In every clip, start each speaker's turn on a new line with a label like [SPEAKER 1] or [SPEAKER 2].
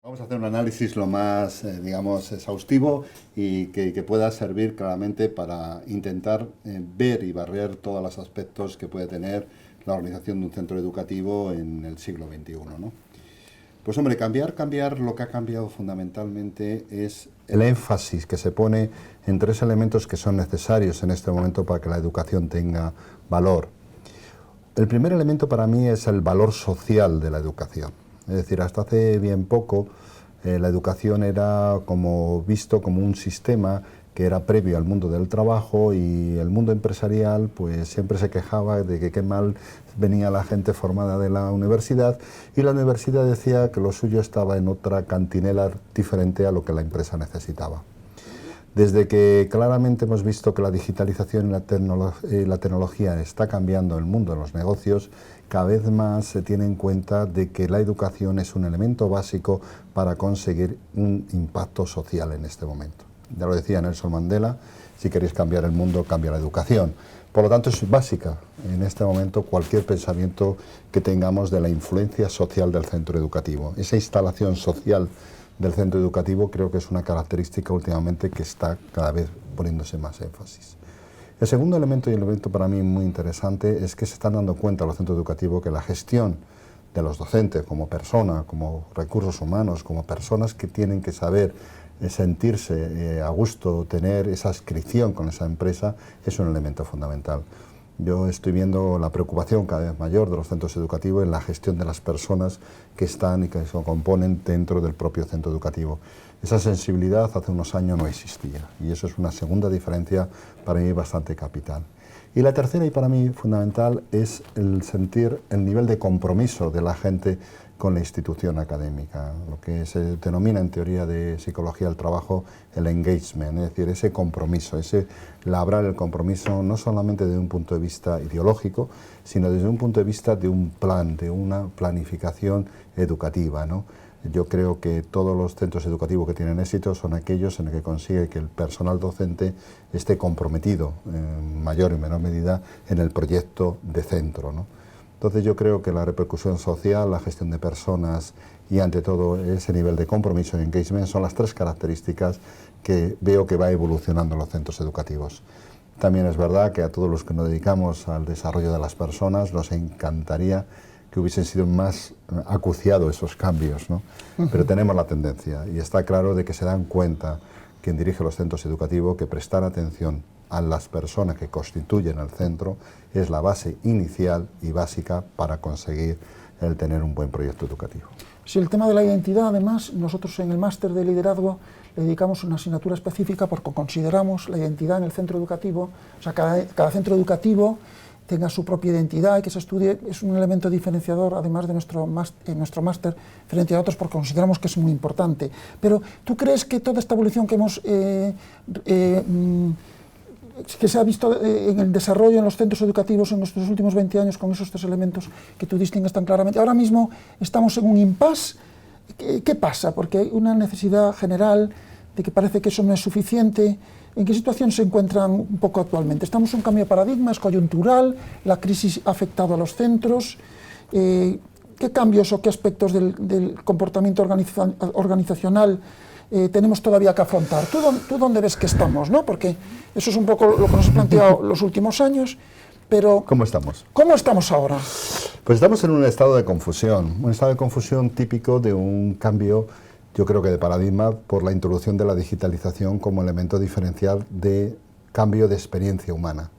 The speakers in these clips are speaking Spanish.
[SPEAKER 1] Vamos a hacer un análisis lo más, digamos, exhaustivo y que pueda servir claramente para intentar ver y barrer todos los aspectos que puede tener la organización de un centro educativo en el siglo XXI, ¿no? Pues hombre, cambiar, lo que ha cambiado fundamentalmente es el énfasis que se pone en tres elementos que son necesarios en este momento para que la educación tenga valor. El primer elemento para mí es el valor social de la educación. Es decir, hasta hace bien poco la educación era visto como un sistema que era previo al mundo del trabajo, y el mundo empresarial pues siempre se quejaba de que qué mal venía la gente formada de la universidad, y la universidad decía que lo suyo estaba en otra cantinela diferente a lo que la empresa necesitaba. Desde que claramente hemos visto que la digitalización y la tecnología está cambiando el mundo de los negocios, cada vez más se tiene en cuenta de que la educación es un elemento básico para conseguir un impacto social en este momento. Ya lo decía Nelson Mandela: si queréis cambiar el mundo, cambia la educación. Por lo tanto, es básica en este momento cualquier pensamiento que tengamos de la influencia social del centro educativo. Esa instalación social del centro educativo creo que es una característica últimamente que está cada vez poniéndose más énfasis. El segundo elemento, y el elemento para mí muy interesante, es que se están dando cuenta los centros educativos que la gestión de los docentes como persona, como recursos humanos, como personas que tienen que saber sentirse a gusto, tener esa adscripción con esa empresa, es un elemento fundamental. Yo estoy viendo la preocupación cada vez mayor de los centros educativos en la gestión de las personas que están y que se componen dentro del propio centro educativo. Esa sensibilidad hace unos años no existía, y eso es una segunda diferencia para mí bastante capital. Y la tercera, y para mí fundamental, es el sentir el nivel de compromiso de la gente con la institución académica, lo que se denomina en teoría de psicología del trabajo el engagement, es decir, ese compromiso, ese labrar el compromiso no solamente desde un punto de vista ideológico, sino desde un punto de vista de un plan, de una planificación educativa, ¿no? Yo creo que todos los centros educativos que tienen éxito son aquellos en los que consigue que el personal docente esté comprometido en mayor y menor medida en el proyecto de centro, ¿no? Entonces yo creo que la repercusión social, la gestión de personas y ante todo ese nivel de compromiso y engagement son las tres características que veo que va evolucionando en los centros educativos. También es verdad que a todos los que nos dedicamos al desarrollo de las personas nos encantaría que hubiesen sido más acuciados esos cambios, ¿no? Pero tenemos la tendencia, y está claro de que se dan cuenta quien dirige los centros educativos que prestar atención a las personas que constituyen el centro es la base inicial y básica para conseguir el tener un buen proyecto educativo.
[SPEAKER 2] Sí, el tema de la identidad, además, nosotros en el máster de liderazgo le dedicamos una asignatura específica porque consideramos la identidad en el centro educativo, o sea, cada centro educativo tenga su propia identidad y que se estudie, es un elemento diferenciador, además de nuestro máster, frente a otros, porque consideramos que es muy importante. Pero, ¿tú crees que toda esta evolución que hemos que se ha visto en el desarrollo en los centros educativos en estos últimos 20 años con esos tres elementos que tú distingues tan claramente, ahora mismo estamos en un impasse? ¿Qué pasa? Porque hay una necesidad general de que parece que eso no es suficiente. ¿En qué situación se encuentran un poco actualmente? ¿Estamos en un cambio de paradigma? ¿Es coyuntural? ¿La crisis ha afectado a los centros? ¿Qué cambios o qué aspectos del comportamiento organizacional tenemos todavía que afrontar? ¿Tú dónde ves que estamos, ¿no? Porque eso es un poco lo que nos has planteado los últimos años, pero...
[SPEAKER 1] ¿Cómo estamos?
[SPEAKER 2] ¿Cómo estamos ahora?
[SPEAKER 1] Pues estamos en un estado de confusión, típico de un cambio, yo creo que de paradigma, por la introducción de la digitalización como elemento diferencial de cambio de experiencia humana.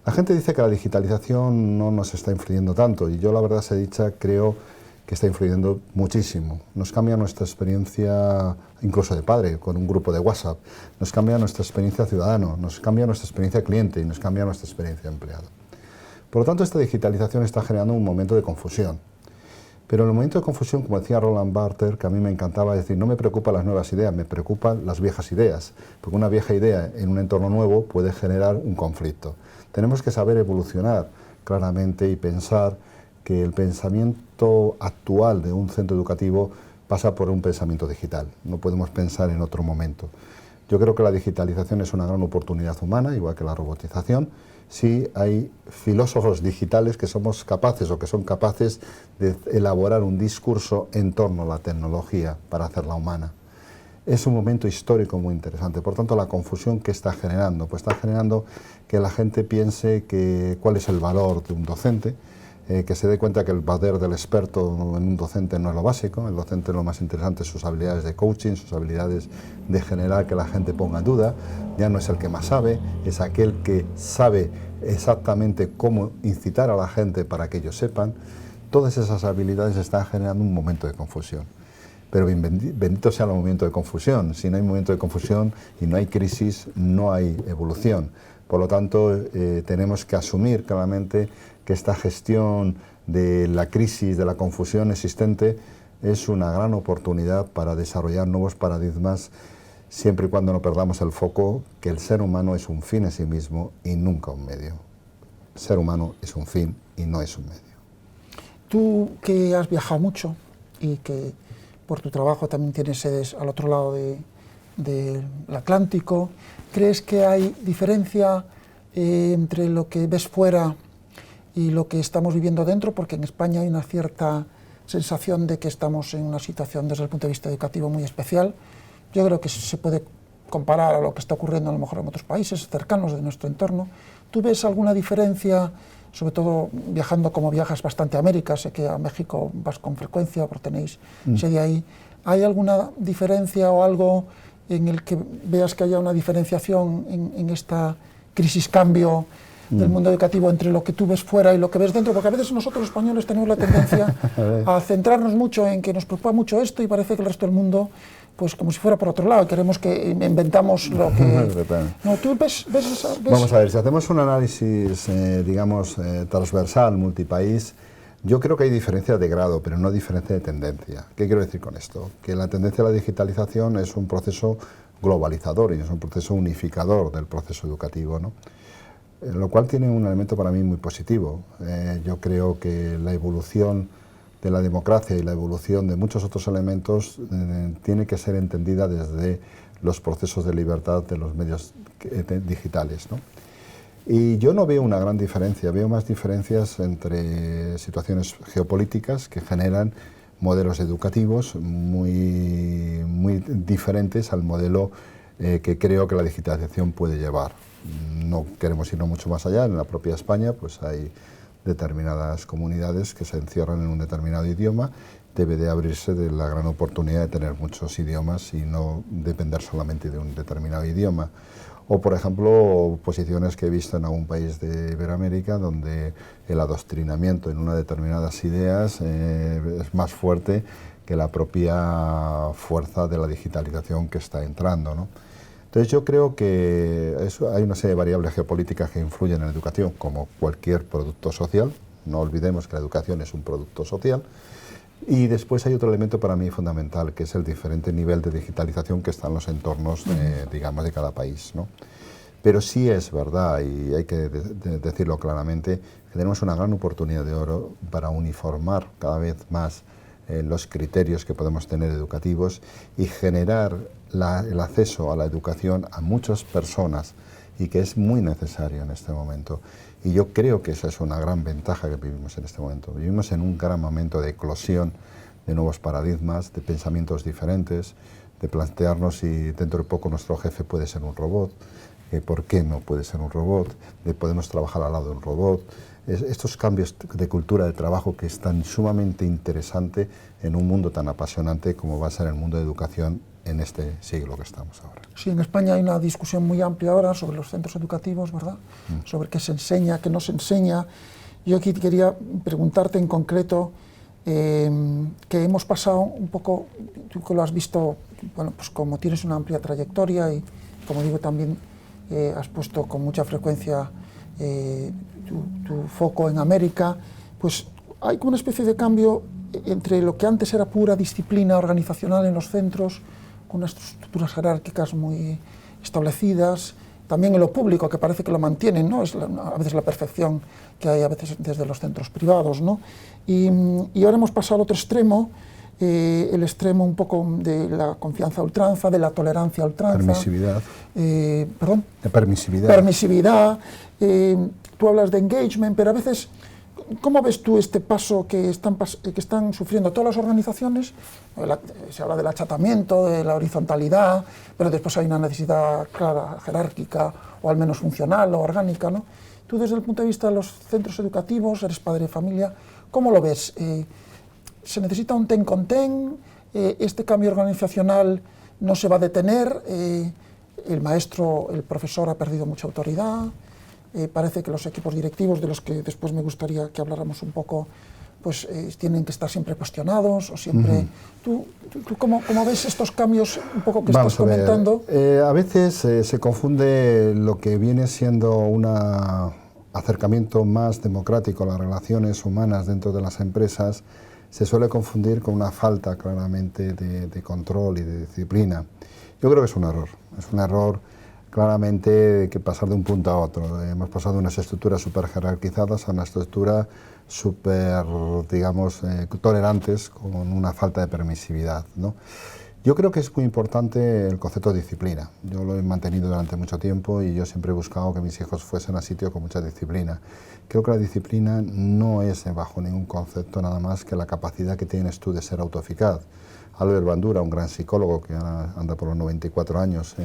[SPEAKER 1] La gente dice que la digitalización no nos está influyendo tanto, y yo, la verdad sea dicha, creo que está influyendo muchísimo. Nos cambia nuestra experiencia, incluso de padre, con un grupo de WhatsApp, nos cambia nuestra experiencia ciudadano, nos cambia nuestra experiencia cliente y nos cambia nuestra experiencia empleado. Por lo tanto, esta digitalización está generando un momento de confusión. Pero en el momento de confusión, como decía Roland Barthes, que a mí me encantaba decir, no me preocupan las nuevas ideas, me preocupan las viejas ideas, porque una vieja idea en un entorno nuevo puede generar un conflicto. Tenemos que saber evolucionar claramente y pensar que el pensamiento actual de un centro educativo pasa por un pensamiento digital, no podemos pensar en otro momento. Yo creo que la digitalización es una gran oportunidad humana, igual que la robotización, si hay filósofos digitales que somos capaces o que son capaces de elaborar un discurso en torno a la tecnología para hacerla humana. Es un momento histórico muy interesante. Por tanto, la confusión que está generando, pues está generando que la gente piense que cuál es el valor de un docente, que se dé cuenta que el poder del experto en un docente no es lo básico. El docente lo más interesante es sus habilidades de coaching, sus habilidades de generar que la gente ponga en duda. Ya no es el que más sabe, es aquel que sabe exactamente cómo incitar a la gente para que ellos sepan. Todas esas habilidades están generando un momento de confusión. Pero bendito sea el momento de confusión. Si no hay momento de confusión y no hay crisis, no hay evolución. Por lo tanto, tenemos que asumir claramente que esta gestión de la crisis, de la confusión existente, es una gran oportunidad para desarrollar nuevos paradigmas, siempre y cuando no perdamos el foco que el ser humano es un fin en sí mismo y nunca un medio. El ser humano es un fin y no es un medio.
[SPEAKER 2] Tú que has viajado mucho y que por tu trabajo también tienes sedes al otro lado del Atlántico, ¿crees que hay diferencia entre lo que ves fuera y lo que estamos viviendo dentro? Porque en España hay una cierta sensación de que estamos en una situación desde el punto de vista educativo muy especial. Yo creo que se puede comparar a lo que está ocurriendo a lo mejor en otros países cercanos de nuestro entorno. ¿Tú ves alguna diferencia, sobre todo viajando como viajas bastante a América? Sé que a México vas con frecuencia porque tenéis sede ahí. ¿Hay alguna diferencia o algo en el que veas que haya una diferenciación en esta crisis-cambio del mundo educativo entre lo que tú ves fuera y lo que ves dentro? Porque a veces nosotros los españoles tenemos la tendencia a centrarnos mucho en que nos preocupa mucho esto y parece que el resto del mundo, pues como si fuera por otro lado, queremos que inventamos lo que... No, ¿tú ves
[SPEAKER 1] Vamos a ver, si hacemos un análisis, digamos, transversal, multipaís, yo creo que hay diferencia de grado, pero no diferencia de tendencia. ¿Qué quiero decir con esto? Que la tendencia a la digitalización es un proceso globalizador y es un proceso unificador del proceso educativo, ¿no? Lo cual tiene un elemento para mí muy positivo. Yo creo que la evolución de la democracia y la evolución de muchos otros elementos tiene que ser entendida desde los procesos de libertad de los medios digitales, ¿no? Y yo no veo una gran diferencia, veo más diferencias entre situaciones geopolíticas que generan modelos educativos muy diferentes al modelo que creo que la digitalización puede llevar. No queremos irnos mucho más allá. En la propia España pues hay determinadas comunidades que se encierran en un determinado idioma. Debe de abrirse de la gran oportunidad de tener muchos idiomas y no depender solamente de un determinado idioma. O, por ejemplo, posiciones que he visto en algún país de Iberoamérica donde el adoctrinamiento en unas determinadas ideas es más fuerte que la propia fuerza de la digitalización que está entrando, ¿no? Entonces yo creo que hay una serie de variables geopolíticas que influyen en la educación, como cualquier producto social. No olvidemos que la educación es un producto social. Y después hay otro elemento para mí fundamental, que es el diferente nivel de digitalización que está en los entornos, digamos, de cada país, ¿no? Pero sí es verdad, y hay que decirlo claramente, que tenemos una gran oportunidad de oro para uniformar cada vez más los criterios que podemos tener educativos y generar el acceso a la educación a muchas personas, y que es muy necesario en este momento. Y yo creo que esa es una gran ventaja que vivimos en este momento. Vivimos en un gran momento de eclosión de nuevos paradigmas, de pensamientos diferentes, de plantearnos si dentro de poco nuestro jefe puede ser un robot, por qué no puede ser un robot, de podemos trabajar al lado de un robot. Estos cambios de cultura de trabajo que es tan sumamente interesante en un mundo tan apasionante como va a ser el mundo de educación en este siglo que estamos ahora.
[SPEAKER 2] Sí, en España hay una discusión muy amplia ahora sobre los centros educativos, ¿verdad? Sobre qué se enseña, qué no se enseña. Yo aquí quería preguntarte en concreto que hemos pasado un poco, tú que lo has visto, bueno, pues como tienes una amplia trayectoria y como digo también has puesto con mucha frecuencia tu foco en América, pues hay como una especie de cambio entre lo que antes era pura disciplina organizacional en los centros, con unas estructuras jerárquicas muy establecidas, también en lo público, que parece que lo mantienen, ¿no? Es a veces la perfección que hay a veces desde los centros privados, ¿no? Y ahora hemos pasado al otro extremo, el extremo un poco de la confianza a ultranza, de la tolerancia a ultranza.
[SPEAKER 1] Permisividad.
[SPEAKER 2] Perdón.
[SPEAKER 1] De permisividad.
[SPEAKER 2] Permisividad. Tú hablas de engagement, pero a veces, ¿cómo ves tú este paso que están sufriendo todas las organizaciones? Se habla del achatamiento, de la horizontalidad, pero después hay una necesidad clara, jerárquica, o al menos funcional o orgánica, ¿no? Tú, desde el punto de vista de los centros educativos, eres padre de familia, ¿cómo lo ves? ¿Se necesita un ten con ten? ¿Este cambio organizacional no se va a detener? El maestro, el profesor ha perdido mucha autoridad. Parece que los equipos directivos, de los que después me gustaría que habláramos un poco, pues tienen que estar siempre cuestionados, o siempre... ¿Tú cómo ves estos cambios un poco que estás comentando?
[SPEAKER 1] A veces se confunde lo que viene siendo un acercamiento más democrático a las relaciones humanas dentro de las empresas, se suele confundir con una falta claramente de control y de disciplina. Yo creo que es un error claramente que pasar de un punto a otro. Hemos pasado de unas estructuras súper jerarquizadas a una estructura súper, digamos, tolerantes, con una falta de permisividad, ¿no? Yo creo que es muy importante el concepto de disciplina. Yo lo he mantenido durante mucho tiempo y yo siempre he buscado que mis hijos fuesen a sitios con mucha disciplina. Creo que la disciplina no es bajo ningún concepto nada más que la capacidad que tienes tú de ser autoeficaz. Albert Bandura, un gran psicólogo que anda por los 94 años,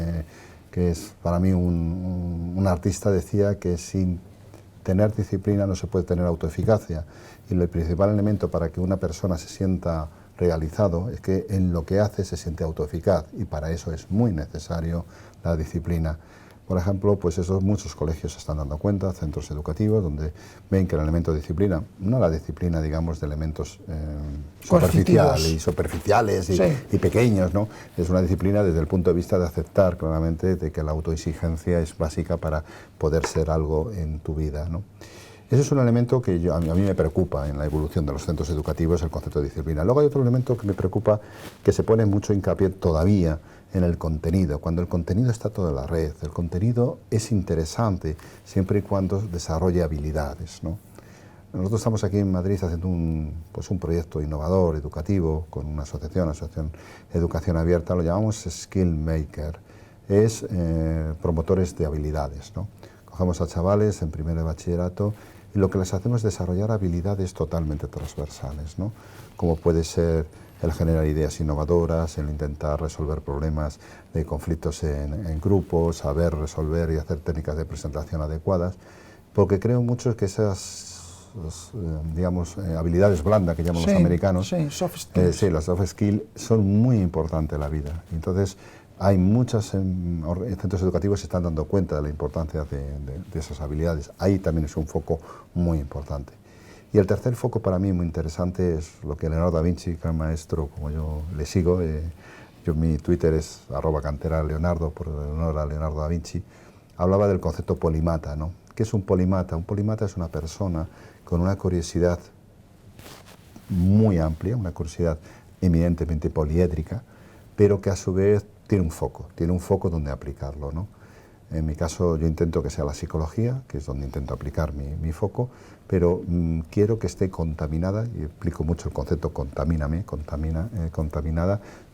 [SPEAKER 1] que es para mí un artista, decía que sin tener disciplina no se puede tener autoeficacia. Y el principal elemento para que una persona se sienta realizado es que en lo que hace se siente autoeficaz, y para eso es muy necesario la disciplina. Por ejemplo, pues muchos colegios se están dando cuenta, centros educativos, donde ven que el elemento de disciplina, no la disciplina, digamos, de elementos superficiales y pequeños, ¿no? Es una disciplina desde el punto de vista de aceptar claramente de que la autoexigencia es básica para poder ser algo en tu vida, ¿no? Ese es un elemento que a mí me preocupa en la evolución de los centros educativos, el concepto de disciplina. Luego hay otro elemento que me preocupa, que se pone mucho hincapié todavía en el contenido, cuando el contenido está todo en la red. El contenido es interesante siempre y cuando desarrolle habilidades, ¿no? Nosotros estamos aquí en Madrid haciendo un proyecto innovador, educativo, con una asociación Educación Abierta, lo llamamos Skill Maker, es promotores de habilidades, ¿no? Cogemos a chavales en primero de bachillerato y lo que les hacemos es desarrollar habilidades totalmente transversales, ¿no? Como puede ser el generar ideas innovadoras, el intentar resolver problemas de conflictos en grupos, saber resolver y hacer técnicas de presentación adecuadas, porque creo mucho que esas, digamos, habilidades blandas que llaman los americanos,
[SPEAKER 2] soft skills.
[SPEAKER 1] Las soft skills son muy importantes en la vida. Entonces, hay muchos centros educativos que se están dando cuenta de la importancia de esas habilidades. Ahí también es un foco muy importante. Y el tercer foco para mí muy interesante es lo que Leonardo da Vinci, gran maestro, como yo le sigo, mi Twitter es @canteraleonardo, por honor a Leonardo da Vinci, hablaba del concepto polimata, ¿no? ¿Qué es un polimata? Un polimata es una persona con una curiosidad muy amplia, una curiosidad eminentemente poliédrica, pero que a su vez tiene un foco donde aplicarlo, ¿no? En mi caso yo intento que sea la psicología, que es donde intento aplicar mi foco, pero quiero que esté contaminada, y explico mucho el concepto contaminada,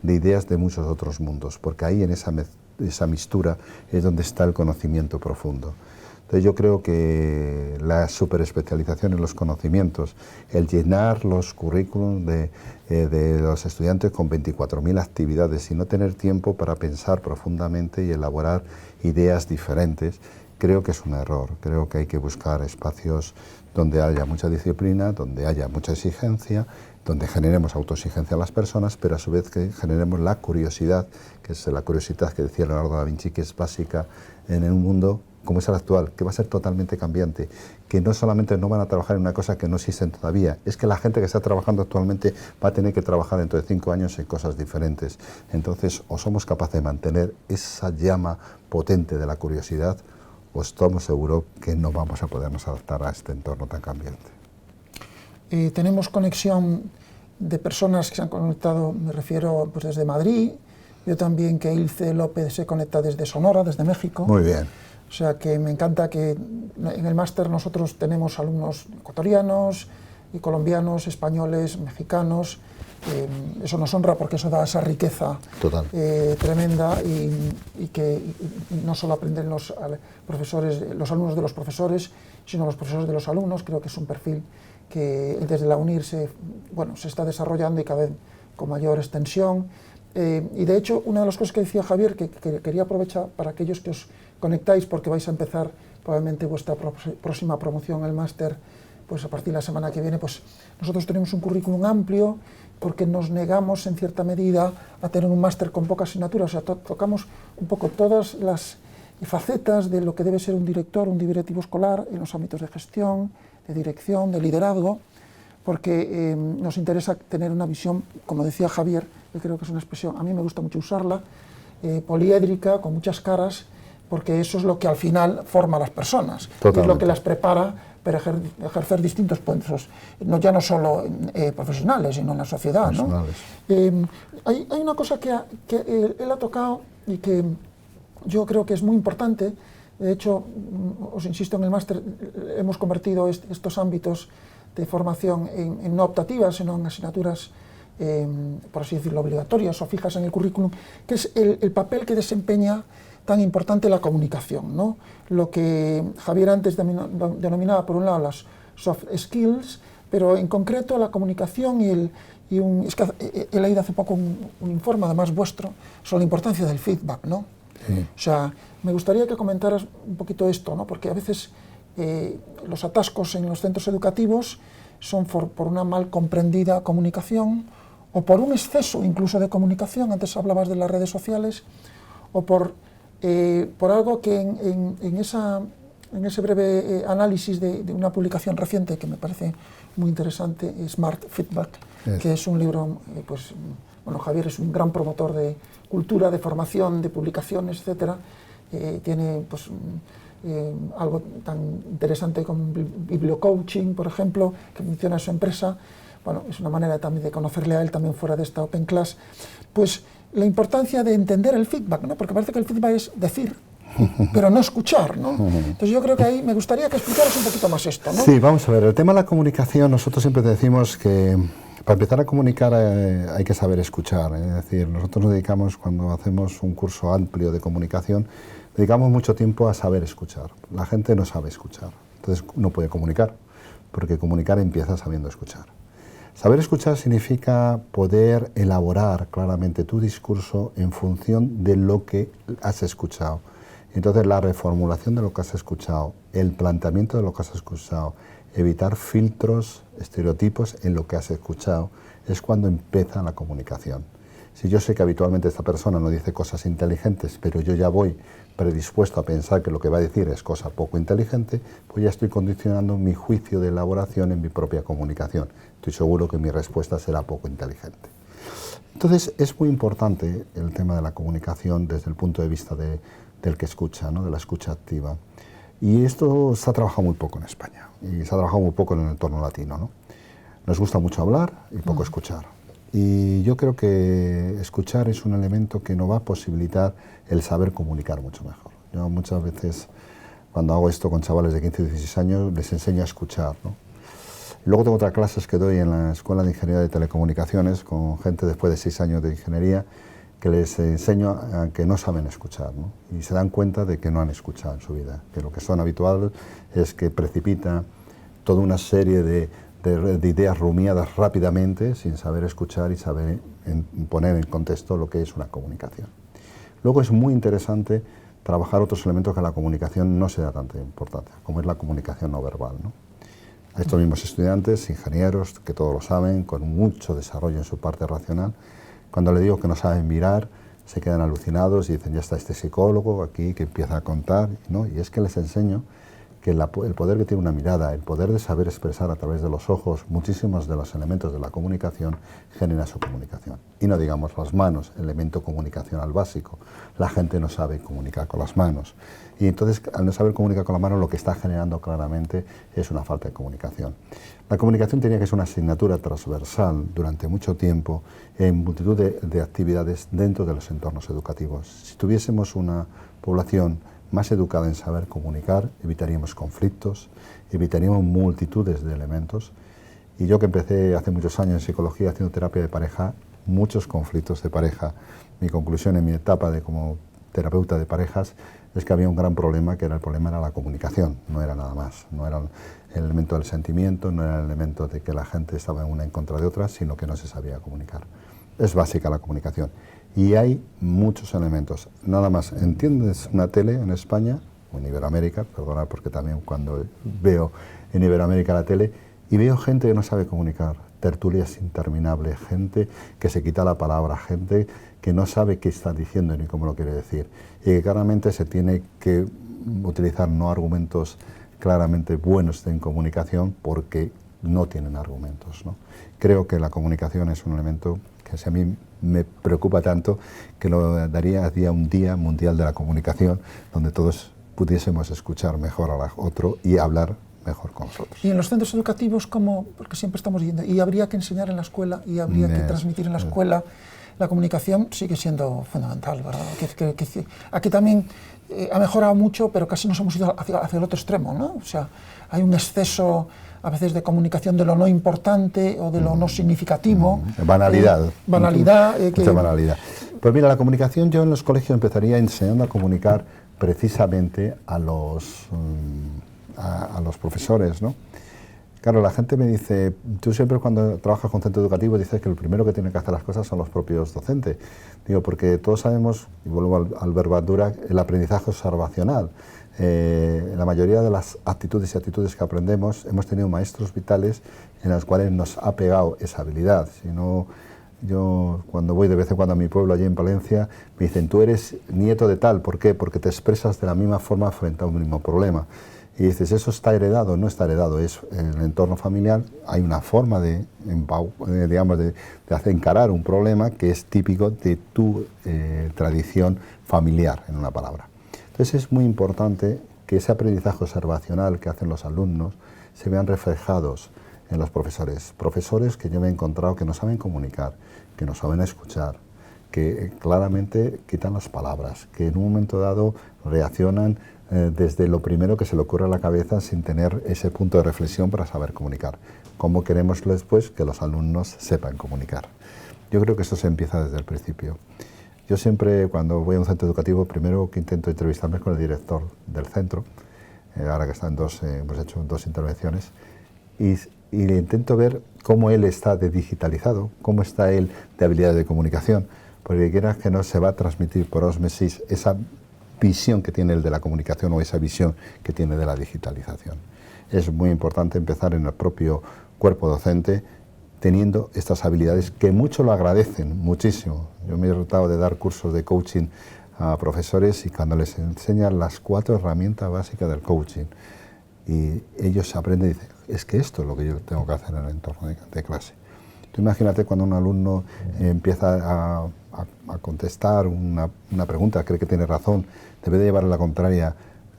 [SPEAKER 1] de ideas de muchos otros mundos, porque ahí en esa mistura es donde está el conocimiento profundo. Entonces yo creo que la superespecialización en los conocimientos, el llenar los currículums de los estudiantes con 24.000 actividades y no tener tiempo para pensar profundamente y elaborar ideas diferentes, creo que es un error. Creo que hay que buscar espacios donde haya mucha disciplina, donde haya mucha exigencia, donde generemos autoexigencia a las personas, pero a su vez que generemos la curiosidad, que es la curiosidad que decía Leonardo da Vinci, que es básica en un mundo como es el actual, que va a ser totalmente cambiante, que no solamente no van a trabajar en una cosa que no existen todavía, es que la gente que está trabajando actualmente va a tener que trabajar dentro de 5 años en cosas diferentes. Entonces, o somos capaces de mantener esa llama potente de la curiosidad, o estamos seguros que no vamos a podernos adaptar a este entorno tan cambiante.
[SPEAKER 2] Tenemos conexión de personas que se han conectado, me refiero pues desde Madrid, yo también, que Ilse López se conecta desde Sonora, desde México.
[SPEAKER 1] Muy bien.
[SPEAKER 2] O sea que me encanta que en el máster nosotros tenemos alumnos ecuatorianos, colombianos, españoles, mexicanos. Eso nos honra porque eso da esa riqueza tremenda y que no solo aprenden los alumnos de los profesores, sino los profesores de los alumnos. Creo que es un perfil que desde la UNIR se está desarrollando y cada vez con mayor extensión. Y de hecho, una de las cosas que decía Javier, que quería aprovechar para aquellos que os conectáis, porque vais a empezar probablemente vuestra próxima promoción, el máster, pues a partir de la semana que viene, pues nosotros tenemos un currículum amplio, porque nos negamos en cierta medida a tener un máster con pocas asignaturas, o sea, tocamos un poco todas las facetas de lo que debe ser un director, un directivo escolar, en los ámbitos de gestión, de dirección, de liderazgo, porque nos interesa tener una visión, como decía Javier, que creo que es una expresión, a mí me gusta mucho usarla, poliédrica, con muchas caras, porque eso es lo que al final forma a las personas, es lo que las prepara para ejercer distintos puestos, ya no solo profesionales, sino en la sociedad, ¿no? Hay una cosa que él ha tocado y que yo creo que es muy importante. De hecho, os insisto, en el máster hemos convertido estos ámbitos de formación en no optativas, sino en asignaturas, por así decirlo, obligatorias o fijas en el currículum, que es el papel que desempeña tan importante la comunicación, ¿no? Lo que Javier antes denominaba, por un lado, las soft skills, pero en concreto la comunicación es que he leído hace poco un informe, además vuestro, sobre la importancia del feedback, ¿no? Sí. O sea, me gustaría que comentaras un poquito esto, ¿no? Porque a veces los atascos en los centros educativos son por una mal comprendida comunicación, o por un exceso incluso de comunicación, antes hablabas de las redes sociales, o por algo que en ese breve análisis de una publicación reciente que me parece muy interesante, Smart Feedback, que es un libro, Javier es un gran promotor de cultura, de formación, de publicaciones, etcétera. Tiene algo tan interesante como bibliocoaching, por ejemplo, que funciona en su empresa. Bueno, es una manera también de conocerle a él también fuera de esta Open Class. Pues la importancia de entender el feedback, ¿no? Porque parece que el feedback es decir, pero no escuchar, ¿no? Entonces yo creo que ahí me gustaría que explicaras un poquito más esto, ¿no?
[SPEAKER 3] Sí, vamos a ver, el tema de la comunicación, nosotros siempre te decimos que para empezar a comunicar hay que saber escuchar, es decir, nosotros nos dedicamos, cuando hacemos un curso amplio de comunicación, dedicamos mucho tiempo a saber escuchar. La gente no sabe escuchar, entonces no puede comunicar, porque comunicar empieza sabiendo escuchar. Saber escuchar significa poder elaborar claramente tu discurso en función de lo que has escuchado. Entonces la reformulación de lo que has escuchado, el planteamiento de lo que has escuchado, evitar filtros, estereotipos en lo que has escuchado, es cuando empieza la comunicación. Si yo sé que habitualmente esta persona no dice cosas inteligentes, pero yo ya voy predispuesto a pensar que lo que va a decir es cosa poco inteligente, pues ya estoy condicionando mi juicio de elaboración en mi propia comunicación. Estoy seguro que mi respuesta será poco inteligente. Entonces es muy importante el tema de la comunicación desde el punto de vista del que escucha, ¿no? De la escucha activa. Y esto se ha trabajado muy poco en España y se ha trabajado muy poco en el entorno latino, ¿no? Nos gusta mucho hablar y poco escuchar. Y yo creo que escuchar es un elemento que nos va a posibilitar el saber comunicar mucho mejor. Yo muchas veces, cuando hago esto con chavales de 15 o 16 años, les enseño a escuchar, ¿no? Luego tengo otras clases que doy en la Escuela de Ingeniería de Telecomunicaciones con gente después de 6 años de ingeniería, que les enseño a que no saben escuchar, ¿no? Y se dan cuenta de que no han escuchado en su vida, que lo que son habitual es que precipita toda una serie de ideas rumiadas rápidamente sin saber escuchar y saber poner en contexto lo que es una comunicación. Luego es muy interesante trabajar otros elementos que a la comunicación no se da tanta importancia, como es la comunicación no verbal, ¿no? A estos mismos estudiantes, ingenieros, que todos lo saben, con mucho desarrollo en su parte racional, cuando les digo que no saben mirar, se quedan alucinados y dicen, ya está este psicólogo aquí que empieza a contar, ¿no? Y es que les enseño que el poder que tiene una mirada, el poder de saber expresar a través de los ojos muchísimos de los elementos de la comunicación genera su comunicación. Y no digamos las manos, elemento comunicacional básico. La gente no sabe comunicar con las manos. Y entonces, al no saber comunicar con las manos, lo que está generando claramente es una falta de comunicación. La comunicación tenía que ser una asignatura transversal durante mucho tiempo en multitud de actividades dentro de los entornos educativos. Si tuviésemos una población más educada en saber comunicar, evitaríamos conflictos, evitaríamos multitudes de elementos Y yo que empecé hace muchos años en psicología haciendo terapia de pareja, muchos conflictos de pareja. Mi conclusión en mi etapa de como terapeuta de parejas es que había un gran problema, que el problema era la comunicación, no era nada más. No era el elemento del sentimiento, no era el elemento de que la gente estaba una en contra de otra, sino que no se sabía comunicar. Es básica la comunicación. Y hay muchos elementos. Nada más, entiendes una tele en España, o en Iberoamérica, perdona, porque también cuando veo en Iberoamérica la tele, y veo gente que no sabe comunicar, tertulias interminables, gente que se quita la palabra, gente que no sabe qué está diciendo ni cómo lo quiere decir, y que claramente se tiene que utilizar no argumentos claramente buenos en comunicación porque no tienen argumentos, ¿no? Creo que la comunicación es un elemento que si a mí me preocupa tanto que lo daría día un día mundial de la comunicación donde todos pudiésemos escuchar mejor al otro y hablar mejor con nosotros.
[SPEAKER 2] Y en los centros educativos, ¿cómo? Porque siempre estamos diciendo, y habría que enseñar en la escuela, y habría que transmitir en la escuela, la comunicación sigue siendo fundamental, ¿verdad? Aquí también ha mejorado mucho, pero casi nos hemos ido hacia el otro extremo, ¿no? O sea, hay un exceso a veces de comunicación de lo no importante o de lo no significativo.
[SPEAKER 3] Banalidad.
[SPEAKER 2] Banalidad.
[SPEAKER 3] Mucha banalidad. Pues mira, la comunicación, yo en los colegios empezaría enseñando a comunicar precisamente a los profesores, ¿no? Claro, la gente me dice, tú siempre cuando trabajas con centro educativo dices que el primero que tiene que hacer las cosas son los propios docentes. Digo, porque todos sabemos, y vuelvo al verbo Bandura, el aprendizaje observacional. La mayoría de las actitudes y actitudes que aprendemos, hemos tenido maestros vitales en los cuales nos ha pegado esa habilidad. Si no, yo cuando voy de vez en cuando a mi pueblo allí en Palencia, me dicen, tú eres nieto de tal, ¿por qué? Porque te expresas de la misma forma frente a un mismo problema. Y dices, ¿eso está heredado? No está heredado, es en el entorno familiar, hay una forma de hacer encarar un problema que es típico de tu tradición familiar, en una palabra. Entonces es muy importante que ese aprendizaje observacional que hacen los alumnos se vean reflejados en los profesores. Profesores que yo me he encontrado que no saben comunicar, que no saben escuchar, que claramente quitan las palabras, que en un momento dado reaccionan desde lo primero que se le ocurre a la cabeza sin tener ese punto de reflexión para saber comunicar. ¿Cómo queremos después que los alumnos sepan comunicar? Yo creo que esto se empieza desde el principio. Yo siempre, cuando voy a un centro educativo, primero que intento entrevistarme con el director del centro, ahora que están hemos hecho 2 intervenciones, y le intento ver cómo él está de digitalizado, cómo está él de habilidades de comunicación, porque quieras que no se va a transmitir por ósmosis esa visión que tiene el de la comunicación o esa visión que tiene de la digitalización. Es muy importante empezar en el propio cuerpo docente teniendo estas habilidades que mucho lo agradecen, muchísimo. Yo me he tratado de dar cursos de coaching a profesores y cuando les enseñan las 4 herramientas básicas del coaching y ellos aprenden y dicen, es que esto es lo que yo tengo que hacer en el entorno de clase. Tú imagínate cuando un alumno empieza a contestar una pregunta, cree que tiene razón, debe de llevarle la contraria,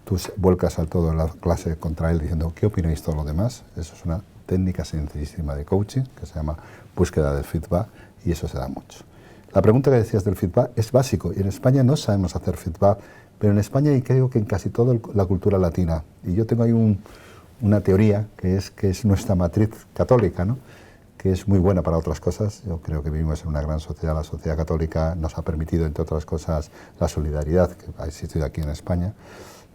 [SPEAKER 3] tú vuelcas al todo en la clase contra él diciendo, ¿qué opináis todos los demás? Eso es una técnica sencillísima de coaching que se llama búsqueda del feedback y eso se da mucho. La pregunta que decías del feedback es básico y en España no sabemos hacer feedback, pero en España y creo que en casi toda la cultura latina, y yo tengo ahí una teoría que es nuestra matriz católica, ¿no? Que es muy buena para otras cosas. Yo creo que vivimos en una gran sociedad. La sociedad católica nos ha permitido, entre otras cosas, la solidaridad que ha existido aquí en España,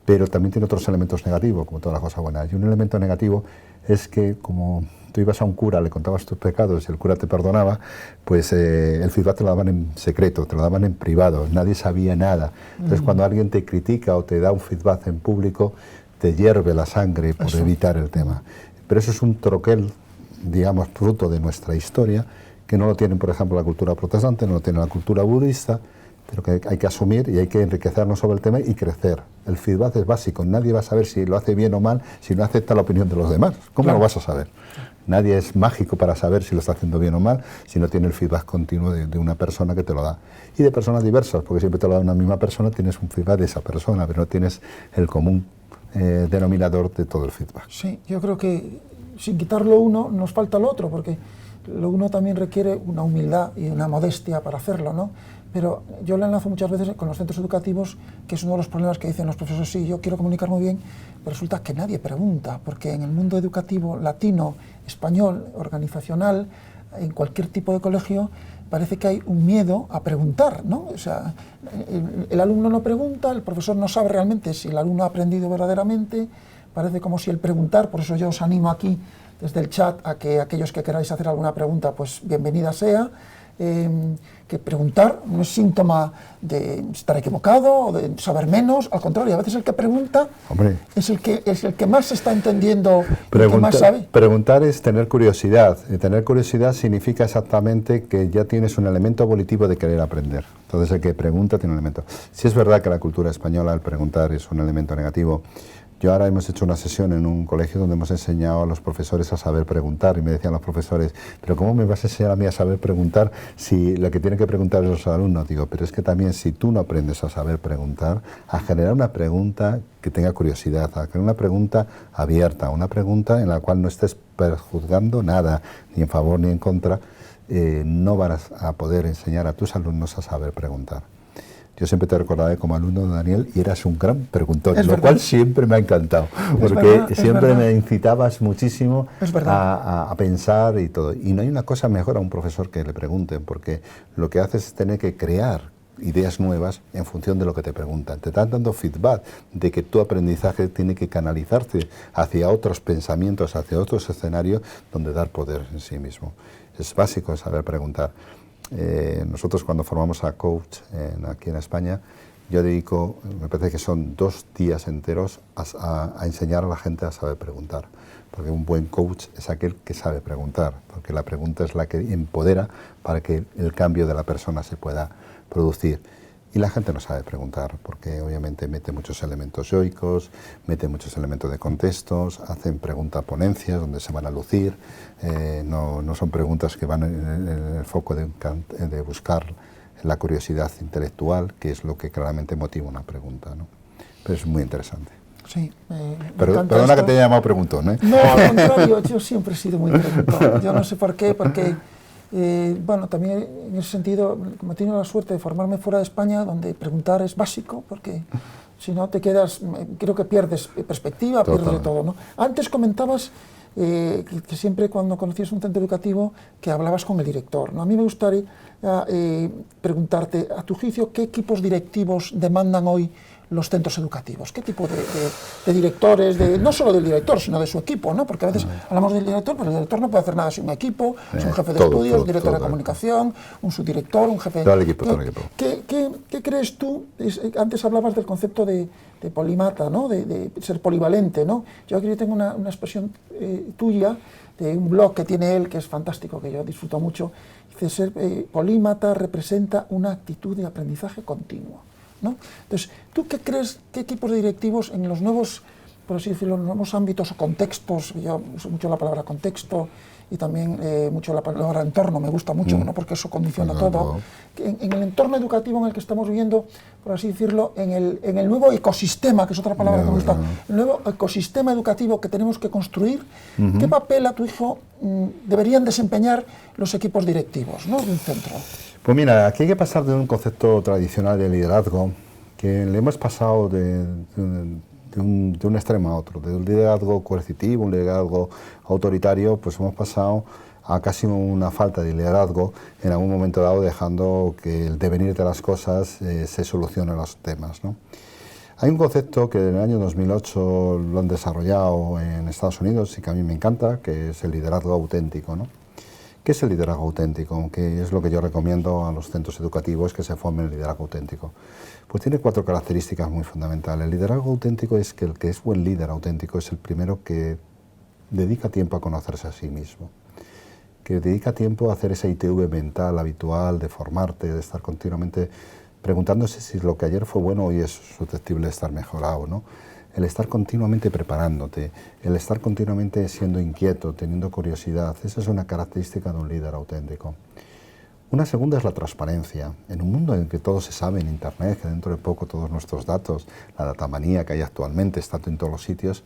[SPEAKER 3] pero también tiene otros elementos negativos, como todas las cosas buenas. Y un elemento negativo es que, como tú ibas a un cura, le contabas tus pecados y el cura te perdonaba, pues el feedback te lo daban en secreto, te lo daban en privado, nadie sabía nada. Entonces, cuando alguien te critica o te da un feedback en público, te hierve la sangre por evitar el tema. Pero eso es un troquel, digamos, fruto de nuestra historia, que no lo tienen, por ejemplo, la cultura protestante, no lo tiene la cultura budista, pero que hay que asumir y hay que enriquecernos sobre el tema y crecer. El feedback es básico, nadie va a saber si lo hace bien o mal si no acepta la opinión de los demás. ¿Cómo lo vas a saber? Nadie es mágico para saber si lo está haciendo bien o mal si no tiene el feedback continuo de una persona que te lo da. Y de personas diversas, porque siempre te lo da una misma persona, tienes un feedback de esa persona, pero no tienes el común denominador de todo el feedback.
[SPEAKER 2] Sí, yo creo que sin quitar lo uno nos falta lo otro, porque lo uno también requiere una humildad y una modestia para hacerlo, ¿no? Pero yo le enlazo muchas veces con los centros educativos, que es uno de los problemas que dicen los profesores, sí, yo quiero comunicar muy bien, pero resulta que nadie pregunta, porque en el mundo educativo latino, español, organizacional, en cualquier tipo de colegio, parece que hay un miedo a preguntar, ¿no? O sea, el alumno no pregunta, el profesor no sabe realmente si el alumno ha aprendido verdaderamente, parece como si el preguntar, por eso yo os animo aquí desde el chat a que aquellos que queráis hacer alguna pregunta, pues bienvenida sea, que preguntar no es síntoma de estar equivocado o de saber menos, al contrario, a veces el que pregunta es el que más está entendiendo, el que más sabe.
[SPEAKER 3] Preguntar es tener curiosidad, y tener curiosidad significa exactamente que ya tienes un elemento volitivo de querer aprender. Entonces el que pregunta tiene un elemento. Si es verdad que la cultura española el preguntar es un elemento negativo. Yo ahora hemos hecho una sesión en un colegio donde hemos enseñado a los profesores a saber preguntar y me decían los profesores, pero ¿cómo me vas a enseñar a mí a saber preguntar si lo que tienen que preguntar es los alumnos? Digo, pero es que también si tú no aprendes a saber preguntar, a generar una pregunta que tenga curiosidad, a generar una pregunta abierta, una pregunta en la cual no estés prejuzgando nada, ni en favor ni en contra, no vas a poder enseñar a tus alumnos a saber preguntar. Yo siempre te recordaré como alumno de Daniel y eras un gran preguntón, lo cual siempre me ha encantado, porque siempre me incitabas muchísimo a pensar y todo. Y no hay una cosa mejor a un profesor que le pregunten, porque lo que haces es tener que crear ideas nuevas en función de lo que te preguntan. Te están dando feedback de que tu aprendizaje tiene que canalizarse hacia otros pensamientos, hacia otros escenarios donde dar poder en sí mismo. Es básico saber preguntar. Nosotros cuando formamos a coach aquí en España, yo dedico, me parece que son 2 días enteros a enseñar a la gente a saber preguntar, porque un buen coach es aquel que sabe preguntar, porque la pregunta es la que empodera para que el cambio de la persona se pueda producir. Y la gente no sabe preguntar, porque obviamente mete muchos elementos yoicos, mete muchos elementos de contextos, hacen preguntas ponencias donde se van a lucir, no son preguntas que van en el foco de buscar la curiosidad intelectual, que es lo que claramente motiva una pregunta, ¿no? Pero es muy interesante.
[SPEAKER 2] Sí,
[SPEAKER 3] perdona que te haya llamado preguntón, ¿eh?
[SPEAKER 2] No, al contrario, yo siempre he sido muy preguntón. Yo no sé por qué, porque... bueno, también en ese sentido, como he tenido la suerte de formarme fuera de España, donde preguntar es básico, porque si no te quedas, creo que pierdes perspectiva, pierdes de todo, ¿no? Antes comentabas que siempre cuando conocías un centro educativo que hablabas con el director, ¿no? A mí me gustaría preguntarte, a tu juicio, ¿qué equipos directivos demandan hoy los centros educativos? ¿Qué tipo de directores, no solo del director, sino de su equipo, ¿no? Porque a veces hablamos del director, pero el director no puede hacer nada sin un equipo, es un jefe de estudios, director de comunicación, un subdirector, un jefe...
[SPEAKER 3] Todo el equipo.
[SPEAKER 2] ¿Qué crees tú? Antes hablabas del concepto de polímata, ¿no? De ser polivalente, ¿no? Yo aquí tengo una expresión tuya, de un blog que tiene él, que es fantástico, que yo disfruto mucho. Dice, ser polímata representa una actitud de aprendizaje continuo, ¿no? Entonces, ¿tú qué crees, qué equipos directivos en los nuevos, por así decirlo, los nuevos ámbitos o contextos, yo uso mucho la palabra contexto y también mucho la palabra entorno, me gusta mucho, ¿no? Porque eso condiciona todo, en el entorno educativo en el que estamos viviendo, por así decirlo, en el nuevo ecosistema, que es otra palabra que me gusta, el nuevo ecosistema educativo que tenemos que construir, ¿qué papel a tu hijo deberían desempeñar los equipos directivos, ¿no? de un centro?
[SPEAKER 3] Pues mira, aquí hay que pasar de un concepto tradicional de liderazgo, que le hemos pasado de un extremo a otro, de un liderazgo coercitivo, un liderazgo autoritario, pues hemos pasado a casi una falta de liderazgo en algún momento dado, dejando que el devenir de las cosas se solucionen los temas, ¿no? Hay un concepto que en el año 2008 lo han desarrollado en Estados Unidos y que a mí me encanta, que es el liderazgo auténtico, ¿no? ¿Qué es el liderazgo auténtico? Que es lo que yo recomiendo a los centros educativos, que se formen el liderazgo auténtico. Pues tiene 4 características muy fundamentales. El liderazgo auténtico es que el que es buen líder auténtico es el primero que dedica tiempo a conocerse a sí mismo, que dedica tiempo a hacer esa ITV mental habitual, de formarte, de estar continuamente preguntándose si lo que ayer fue bueno hoy es susceptible de estar mejorado, ¿no? El estar continuamente preparándote, el estar continuamente siendo inquieto, teniendo curiosidad, esa es una característica de un líder auténtico. Una segunda es la transparencia. En un mundo en que todo se sabe en Internet, que dentro de poco todos nuestros datos, la datamanía que hay actualmente está en todos los sitios,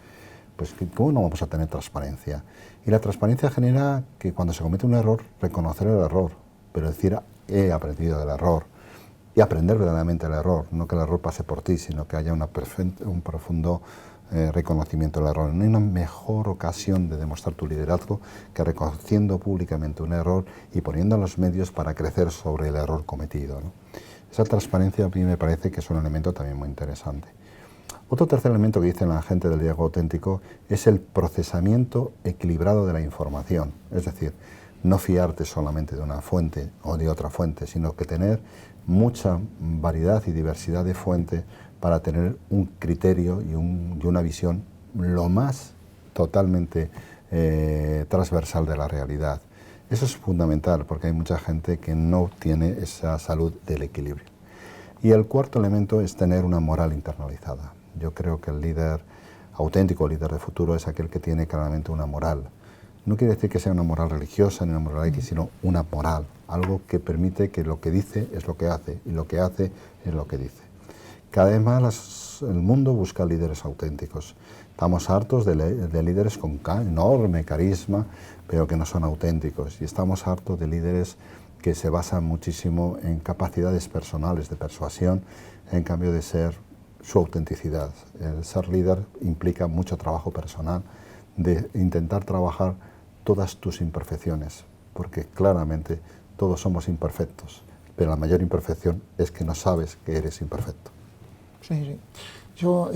[SPEAKER 3] pues ¿cómo no vamos a tener transparencia? Y la transparencia genera que cuando se comete un error, reconocer el error, pero decir, he aprendido del error, y aprender verdaderamente el error, no que el error pase por ti, sino que haya un profundo reconocimiento del error. No hay una mejor ocasión de demostrar tu liderazgo que reconociendo públicamente un error y poniendo los medios para crecer sobre el error cometido, ¿no? Esa transparencia a mí me parece que es un elemento también muy interesante. Otro tercer elemento que dice la gente del liderazgo auténtico es el procesamiento equilibrado de la información. Es decir, no fiarte solamente de una fuente o de otra fuente, sino que tener mucha variedad y diversidad de fuentes para tener un criterio y una visión lo más totalmente transversal de la realidad. Eso es fundamental porque hay mucha gente que no tiene esa salud del equilibrio. Y el cuarto elemento es tener una moral internalizada. Yo creo que el líder auténtico, el líder de futuro, es aquel que tiene claramente una moral. No quiere decir que sea una moral religiosa ni una moral X, sino una moral, algo que permite que lo que dice es lo que hace y lo que hace es lo que dice. Cada vez más el mundo busca líderes auténticos. Estamos hartos de líderes con enorme carisma, pero que no son auténticos. Y estamos hartos de líderes que se basan muchísimo en capacidades personales de persuasión, en cambio de ser su autenticidad. El ser líder implica mucho trabajo personal, de intentar trabajar todas tus imperfecciones, porque claramente todos somos imperfectos, pero la mayor imperfección es que no sabes que eres imperfecto.
[SPEAKER 2] Sí, sí. Yo,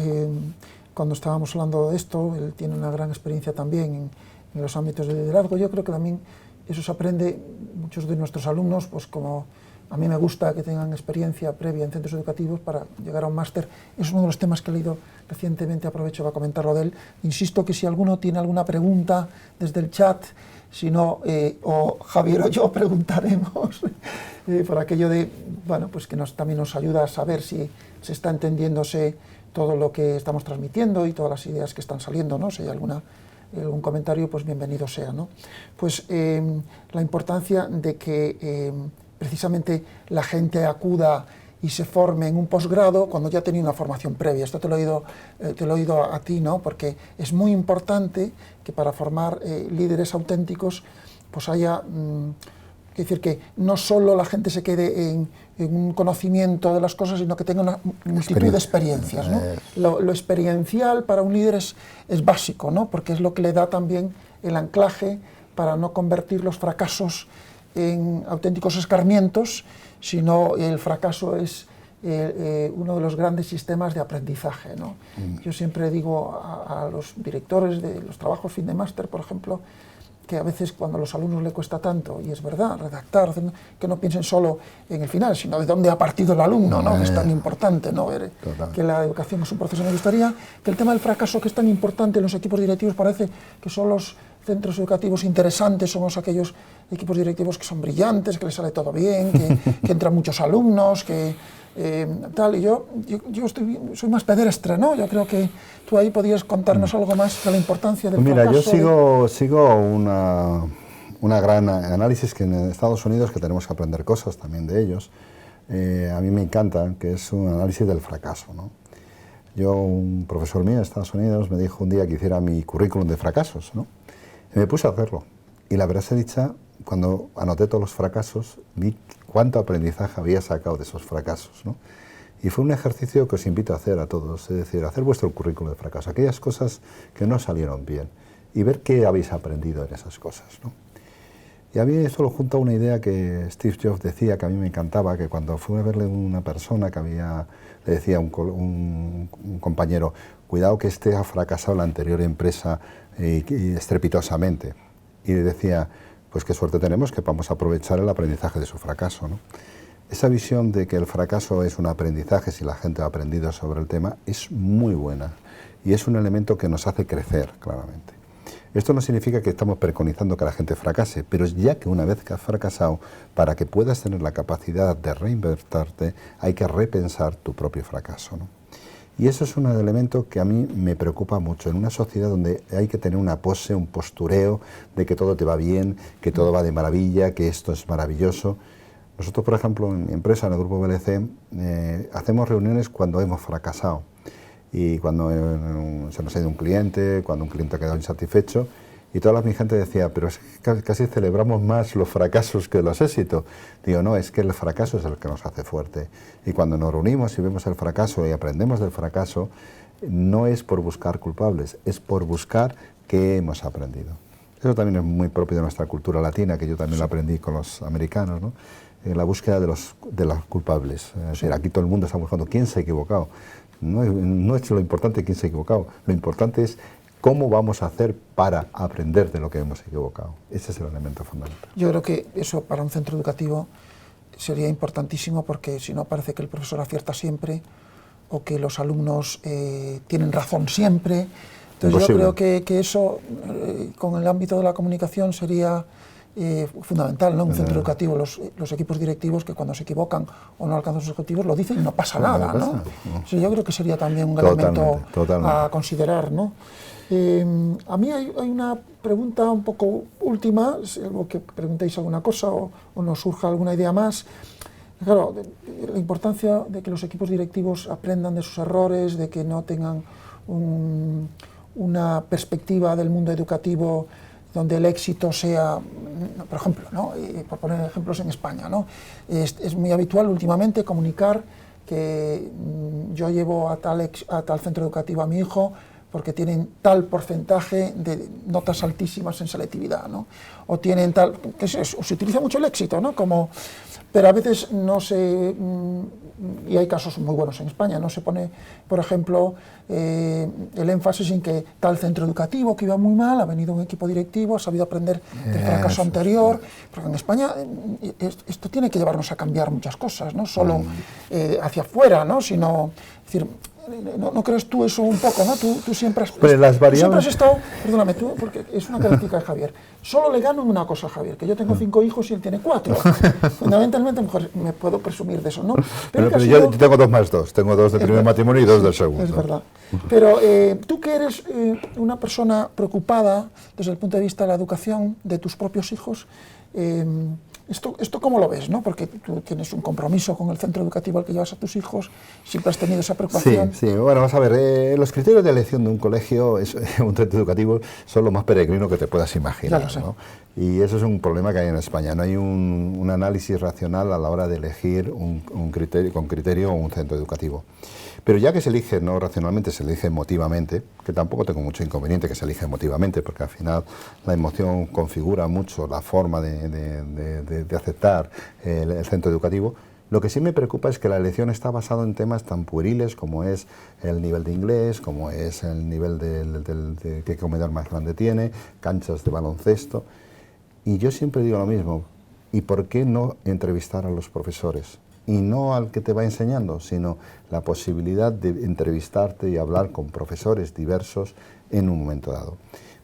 [SPEAKER 2] cuando estábamos hablando de esto, él tiene una gran experiencia también en los ámbitos de liderazgo. Yo creo que también eso se aprende, muchos de nuestros alumnos, pues como a mí me gusta que tengan experiencia previa en centros educativos para llegar a un máster. Es uno de los temas que he leído recientemente, aprovecho para comentarlo de él. Insisto que si alguno tiene alguna pregunta desde el chat, si no, o Javier o yo preguntaremos por aquello de, bueno, pues que también nos ayuda a saber si se está entendiéndose todo lo que estamos transmitiendo y todas las ideas que están saliendo, ¿no? Si hay algún comentario, pues bienvenido sea, ¿no? Pues la importancia de que precisamente la gente acuda y se forme en un posgrado cuando ya tenía una formación previa. Esto te lo he oído a ti, ¿no? Porque es muy importante que para formar líderes auténticos pues haya, es decir, que no solo la gente se quede en un conocimiento de las cosas, sino que tenga una multitud de experiencias, ¿no? Lo experiencial para un líder es básico, ¿no? Porque es lo que le da también el anclaje para no convertir los fracasos en auténticos escarmientos, sino el fracaso es uno de los grandes sistemas de aprendizaje, ¿no? Yo siempre digo a los directores de los trabajos fin de máster, por ejemplo, que a veces cuando a los alumnos le cuesta tanto, y es verdad, redactar, que no piensen solo en el final, sino de dónde ha partido el alumno, ¿no? Que es tan importante, ¿no? Que la educación es un proceso. Me gustaría que el tema del fracaso, que es tan importante en los equipos directivos, parece que son los centros educativos interesantes, somos aquellos equipos directivos que son brillantes, que les sale todo bien, que entran muchos alumnos, que tal, y yo soy más pedestre, ¿no? Yo creo que tú ahí podías contarnos algo más de la importancia del fracaso.
[SPEAKER 3] Mira, yo sigo una gran análisis que en Estados Unidos, que tenemos que aprender cosas también de ellos, a mí me encanta, que es un análisis del fracaso, ¿no? Un profesor mío de Estados Unidos me dijo un día que hiciera mi currículum de fracasos, ¿no? Y me puse a hacerlo. Y la verdad sea dicha, cuando anoté todos los fracasos, vi cuánto aprendizaje había sacado de esos fracasos, ¿no? Y fue un ejercicio que os invito a hacer a todos, es decir, hacer vuestro currículum de fracaso, aquellas cosas que no salieron bien, y ver qué habéis aprendido en esas cosas, ¿no? Y a mí eso lo junta una idea que Steve Jobs decía, que a mí me encantaba, que cuando fui a verle una persona que le decía a un compañero, cuidado que este ha fracasado en la anterior empresa y estrepitosamente. Y le decía, pues qué suerte tenemos que vamos a aprovechar el aprendizaje de su fracaso, ¿no? Esa visión de que el fracaso es un aprendizaje, si la gente ha aprendido sobre el tema, es muy buena y es un elemento que nos hace crecer, claramente. Esto no significa que estamos preconizando que la gente fracase, pero ya que una vez que has fracasado, para que puedas tener la capacidad de reinvertirte, hay que repensar tu propio fracaso, ¿no? Y eso es un elemento que a mí me preocupa mucho, en una sociedad donde hay que tener una pose, un postureo de que todo te va bien, que todo va de maravilla, que esto es maravilloso. Nosotros, por ejemplo, en mi empresa, en el Grupo BLC, hacemos reuniones cuando hemos fracasado y cuando se nos ha ido un cliente, cuando un cliente ha quedado insatisfecho, y toda mi gente decía, pero es que casi celebramos más los fracasos que los éxitos. Digo, no, es que el fracaso es el que nos hace fuerte. Y cuando nos reunimos y vemos el fracaso y aprendemos del fracaso, no es por buscar culpables, es por buscar qué hemos aprendido. Eso también es muy propio de nuestra cultura latina, que yo también lo aprendí con los americanos, ¿no? La búsqueda de los culpables. Es decir, aquí todo el mundo está buscando quién se ha equivocado. No es lo importante quién se ha equivocado, lo importante es cómo vamos a hacer para aprender de lo que hemos equivocado. Ese es el elemento fundamental.
[SPEAKER 2] Yo creo que eso para un centro educativo sería importantísimo, porque si no parece que el profesor acierta siempre o que los alumnos tienen razón siempre. Entonces
[SPEAKER 3] Imposible.
[SPEAKER 2] yo creo que eso con el ámbito de la comunicación sería fundamental, ¿no? Un centro educativo, los equipos directivos que cuando se equivocan o no alcanzan sus objetivos lo dicen y no pasa nada, ¿no? O sea, yo creo que sería también un elemento a considerar, ¿no? A mí hay una pregunta un poco última, algo que preguntéis alguna cosa o nos surja alguna idea más. Claro, la importancia de que los equipos directivos aprendan de sus errores, de que no tengan una perspectiva del mundo educativo donde el éxito sea, por ejemplo, ¿no? Por poner ejemplos en España, ¿no? Es muy habitual últimamente comunicar que yo llevo a tal centro educativo a mi hijo porque tienen tal porcentaje de notas altísimas en selectividad, ¿no? O tienen tal, que se utiliza mucho el éxito, ¿no? Pero a veces no se, y hay casos muy buenos en España, no se pone, por ejemplo, el énfasis en que tal centro educativo que iba muy mal, ha venido un equipo directivo, ha sabido aprender del fracaso anterior, porque en España esto tiene que llevarnos a cambiar muchas cosas, no solo hacia afuera, ¿no? Sino, es decir, ¿no crees tú eso un poco, no? Tú siempre has estado, perdóname tú, porque es una característica de Javier, solo le gano en una cosa a Javier, que yo tengo 5 hijos y él tiene 4. Fundamentalmente, mejor me puedo presumir de eso, ¿no?
[SPEAKER 3] Pero yo tengo 2 más 2, tengo 2 de primer matrimonio y 2 del segundo.
[SPEAKER 2] Es verdad. Pero tú que eres una persona preocupada desde el punto de vista de la educación de tus propios hijos, ¿Esto cómo lo ves, ¿no? Porque tú tienes un compromiso con el centro educativo al que llevas a tus hijos, siempre has tenido esa preocupación.
[SPEAKER 3] Sí, bueno, vamos a ver, los criterios de elección de un colegio, un centro educativo, son lo más peregrino que te puedas imaginar,
[SPEAKER 2] Ya lo sé.
[SPEAKER 3] ¿no? Y eso es un problema que hay en España, no hay un análisis racional a la hora de elegir con criterio un centro educativo. Pero ya que se elige no racionalmente, se elige emotivamente, que tampoco tengo mucho inconveniente que se elija emotivamente, porque al final la emoción configura mucho la forma de aceptar el centro educativo. Lo que sí me preocupa es que la elección está basada en temas tan pueriles como es el nivel de inglés, como es el nivel de qué comedor más grande tiene, canchas de baloncesto. Y yo siempre digo lo mismo, ¿y por qué no entrevistar a los profesores? Y no al que te va enseñando, sino la posibilidad de entrevistarte y hablar con profesores diversos en un momento dado.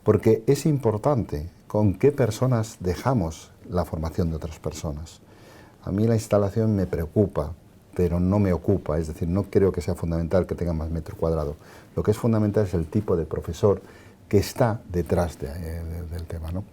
[SPEAKER 3] Porque es importante con qué personas dejamos la formación de otras personas. A mí la instalación me preocupa, pero no me ocupa, es decir, no creo que sea fundamental que tenga más metro cuadrado. Lo que es fundamental es el tipo de profesor que está detrás del tema, ¿no?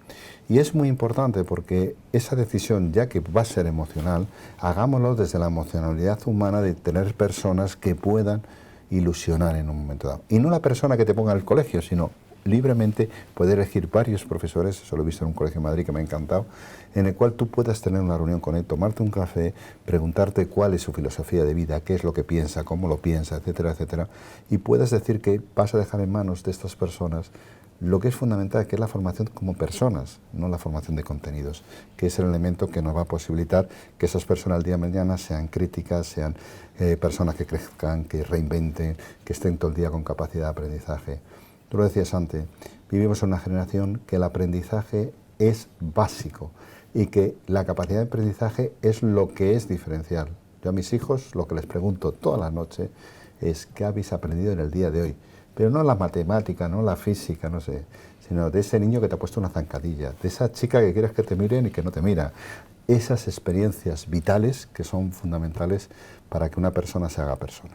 [SPEAKER 3] Y es muy importante porque esa decisión, ya que va a ser emocional, hagámoslo desde la emocionalidad humana de tener personas que puedan ilusionar en un momento dado. Y no la persona que te ponga en el colegio, sino libremente poder elegir varios profesores, eso lo he visto en un colegio en Madrid que me ha encantado, en el cual tú puedas tener una reunión con él, tomarte un café, preguntarte cuál es su filosofía de vida, qué es lo que piensa, cómo lo piensa, etcétera, etcétera, y puedas decir que vas a dejar en manos de estas personas lo que es fundamental, que es la formación como personas, no la formación de contenidos, que es el elemento que nos va a posibilitar que esas personas al día de mañana sean críticas, sean personas que crezcan, que reinventen, que estén todo el día con capacidad de aprendizaje. Tú lo decías antes, vivimos en una generación que el aprendizaje es básico y que la capacidad de aprendizaje es lo que es diferencial. Yo a mis hijos lo que les pregunto toda la noche es ¿qué habéis aprendido en el día de hoy? Pero no la matemática, no la física, no sé, sino de ese niño que te ha puesto una zancadilla, de esa chica que quieres que te miren y que no te mira. Esas experiencias vitales que son fundamentales para que una persona se haga persona.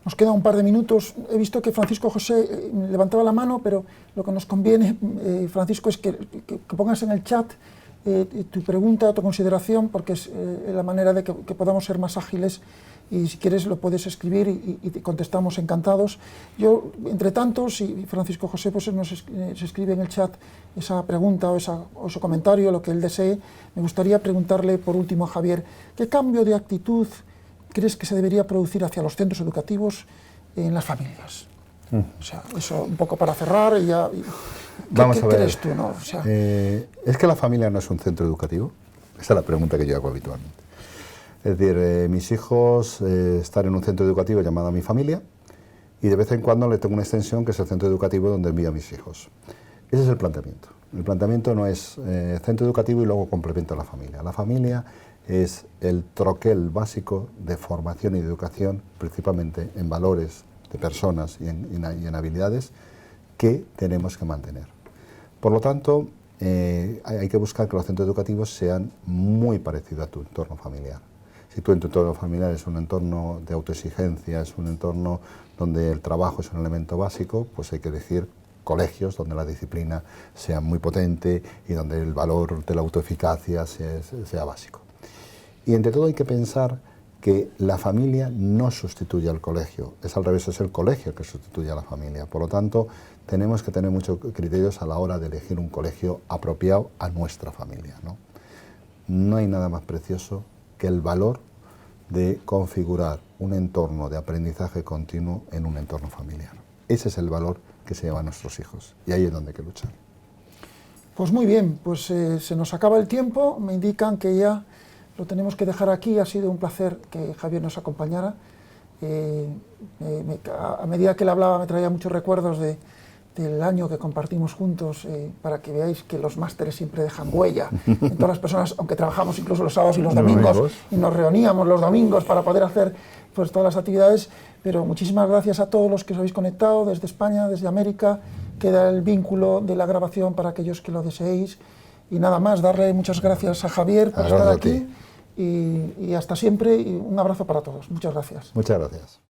[SPEAKER 2] Nos queda un par de minutos. He visto que Francisco José levantaba la mano, pero lo que nos conviene, Francisco, es que pongas en el chat tu pregunta, tu consideración, porque es la manera de que podamos ser más ágiles, y si quieres lo puedes escribir y te contestamos encantados. Yo, entre tanto, si Francisco José pues, se escribe en el chat esa pregunta o ese comentario, lo que él desee, me gustaría preguntarle por último a Javier, ¿qué cambio de actitud crees que se debería producir hacia los centros educativos en las familias? O sea, eso un poco para cerrar y ya...
[SPEAKER 3] Vamos a ver.
[SPEAKER 2] ¿Crees tú, no? O sea,
[SPEAKER 3] ¿Es que la familia no es un centro educativo? Esa es la pregunta que yo hago habitualmente. Es decir, mis hijos están en un centro educativo llamado Mi Familia y de vez en cuando le tengo una extensión que es el centro educativo donde envío a mis hijos. Ese es el planteamiento. El planteamiento no es centro educativo y luego complemento a la familia. La familia es el troquel básico de formación y de educación, principalmente en valores de personas y en habilidades que tenemos que mantener. Por lo tanto, hay que buscar que los centros educativos sean muy parecidos a tu entorno familiar. Si tu entorno familiar es un entorno de autoexigencia, es un entorno donde el trabajo es un elemento básico, pues hay que elegir colegios donde la disciplina sea muy potente y donde el valor de la autoeficacia sea básico. Y entre todo hay que pensar que la familia no sustituye al colegio, es al revés, es el colegio que sustituye a la familia. Por lo tanto, tenemos que tener muchos criterios a la hora de elegir un colegio apropiado a nuestra familia, ¿no? No hay nada más precioso que el valor de configurar un entorno de aprendizaje continuo en un entorno familiar. Ese es el valor que se llevan nuestros hijos y ahí es donde hay que luchar.
[SPEAKER 2] pues muy bien, pues se nos acaba el tiempo, me indican que ya lo tenemos que dejar aquí. Ha sido un placer que Javier nos acompañara. A medida que él hablaba me traía muchos recuerdos del año que compartimos juntos, para que veáis que los másteres siempre dejan huella en todas las personas, aunque trabajamos incluso los sábados y los domingos, y nos reuníamos los domingos para poder hacer pues todas las actividades, pero muchísimas gracias a todos los que os habéis conectado desde España, desde América. Queda el vínculo de la grabación para aquellos que lo deseéis, y nada más, darle muchas gracias a Javier por estar aquí, y hasta siempre, y un abrazo para todos. Muchas gracias.
[SPEAKER 3] Muchas gracias.